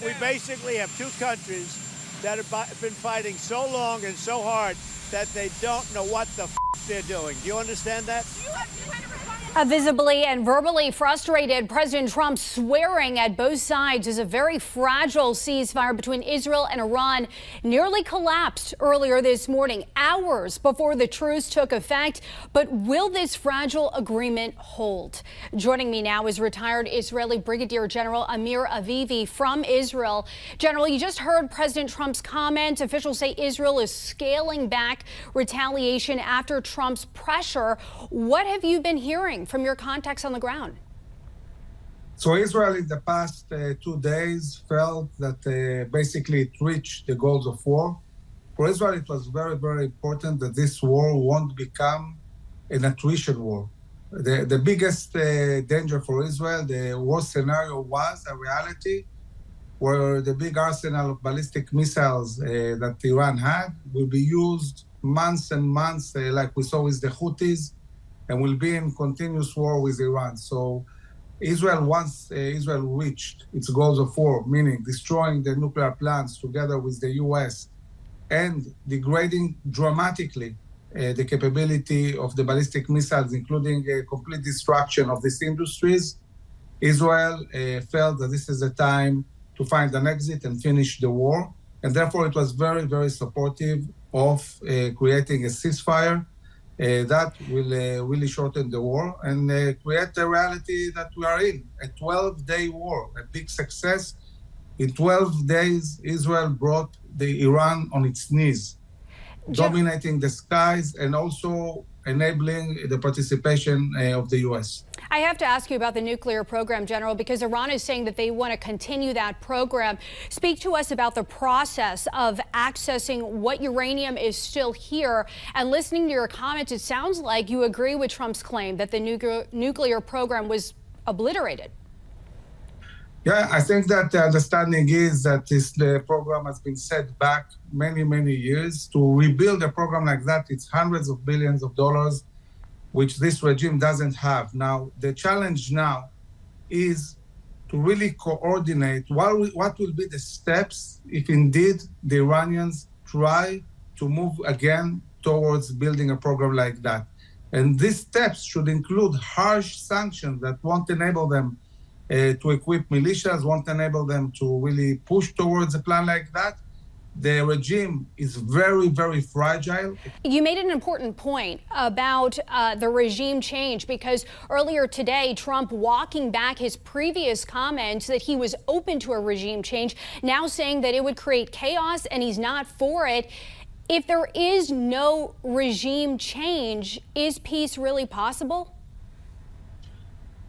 we basically have two countries that have been fighting so long and so hard that they don't know what the they're doing. Do you understand that? Visibly and verbally frustrated, President Trump swearing at both sides as a very fragile ceasefire between Israel and Iran nearly collapsed earlier this morning, hours before the truce took effect. But will this fragile agreement hold? Joining me now is retired Israeli Brigadier General Amir Avivi from Israel. General, you just heard President Trump's comment. Officials say Israel is scaling back retaliation after Trump's pressure. What have you been hearing from your contacts on the ground? So Israel in the past 2 days felt that basically it reached the goals of war. For Israel, it was very, very important that this war won't become an attrition war. The biggest danger for Israel, the worst scenario was a reality where the big arsenal of ballistic missiles that Iran had will be used months and months, like we saw with the Houthis, and will be in continuous war with Iran. So once Israel reached its goals of war, meaning destroying the nuclear plants together with the US and degrading dramatically the capability of the ballistic missiles, including complete destruction of these industries, Israel felt that this is the time to find an exit and finish the war. And therefore, it was very, very supportive of creating a ceasefire that will really shorten the war and create the reality that we are in, a 12-day war, a big success. In 12 days, Israel brought the Iran on its knees, dominating the skies and also enabling the participation of the U.S. I have to ask you about the nuclear program, General, because Iran is saying that they want to continue that program. Speak to us about the process of accessing what uranium is still here. And listening to your comments, it sounds like you agree with Trump's claim that the nuclear program was obliterated. Yeah, I think that the understanding is that the program has been set back many, many years. To rebuild a program like that, it's hundreds of billions of dollars, which this regime doesn't have. Now, the challenge now is to really coordinate what will be the steps if indeed the Iranians try to move again towards building a program like that. And these steps should include harsh sanctions that won't enable them to equip militias, won't enable them to really push towards a plan like that. The regime is very, very fragile. You made an important point about the regime change, because earlier today, Trump walking back his previous comments that he was open to a regime change, now saying that it would create chaos and he's not for it. If there is no regime change, is peace really possible?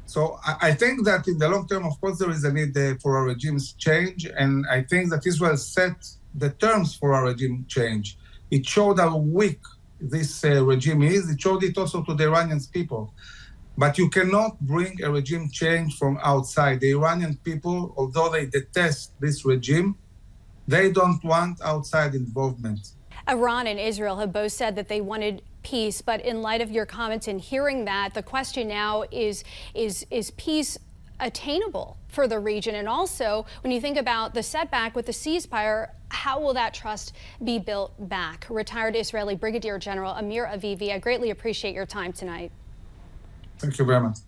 So I think that in the long term, of course, there is a need for a regime change. And I think that Israel set the terms for a regime change. It showed how weak this regime is. It showed it also to the Iranian people. But you cannot bring a regime change from outside. The Iranian people, although they detest this regime, they don't want outside involvement. Iran and Israel have both said that they wanted peace, but in light of your comments and hearing that, the question now is peace attainable for the region? And also, when you think about the setback with the ceasefire, how will that trust be built back? Retired Israeli Brigadier General Amir Avivi, I greatly appreciate your time tonight. Thank you very much.